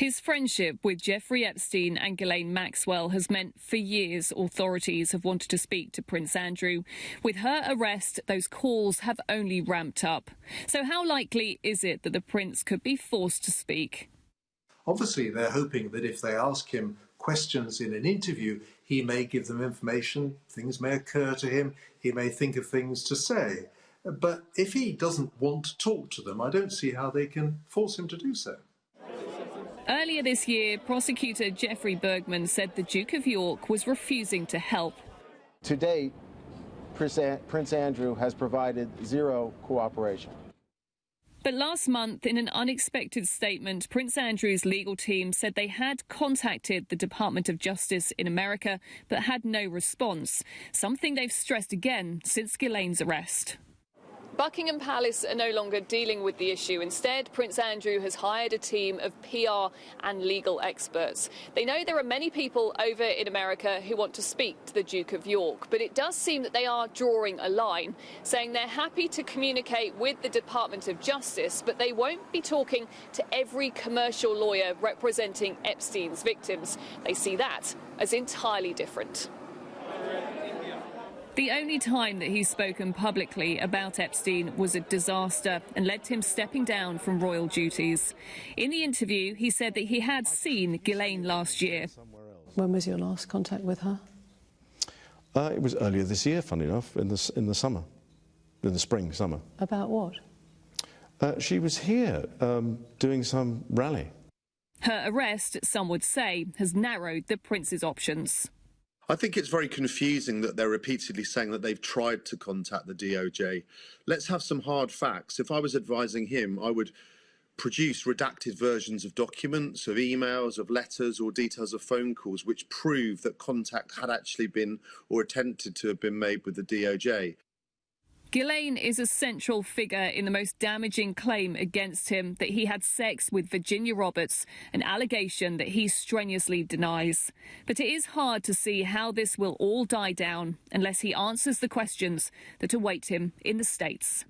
His friendship with Jeffrey Epstein and Ghislaine Maxwell has meant for years authorities have wanted to speak to Prince Andrew. With her arrest, those calls have only ramped up. So how likely is it that the Prince could be forced to speak? Obviously, they're hoping that if they ask him questions in an interview, he may give them information, things may occur to him, he may think of things to say. But if he doesn't want to talk to them, I don't see how they can force him to do so. Earlier this year, prosecutor Jeffrey Bergman said the Duke of York was refusing to help. To date, Prince Andrew has provided zero cooperation. But last month, in an unexpected statement, Prince Andrew's legal team said they had contacted the Department of Justice in America but had no response, something they've stressed again since Ghislaine's arrest. Buckingham Palace are no longer dealing with the issue. Instead, Prince Andrew has hired a team of PR and legal experts. They know there are many people over in America who want to speak to the Duke of York, but it does seem that they are drawing a line, saying they're happy to communicate with the Department of Justice, but they won't be talking to every commercial lawyer representing Epstein's victims. They see that as entirely different. The only time that he's spoken publicly about Epstein was a disaster and led to him stepping down from royal duties. In the interview, he said that he had seen Ghislaine last year. When was your last contact with her? It was earlier this year, funny enough, in the summer, in the spring, summer. About what? She was here doing some rally. Her arrest, some would say, has narrowed the Prince's options. I think it's very confusing that they're repeatedly saying that they've tried to contact the DOJ. Let's have some hard facts. If I was advising him, I would produce redacted versions of documents, of emails, of letters or details of phone calls which prove that contact had actually been or attempted to have been made with the DOJ. Ghislaine is a central figure in the most damaging claim against him, that he had sex with Virginia Roberts, an allegation that he strenuously denies. But it is hard to see how this will all die down unless he answers the questions that await him in the States.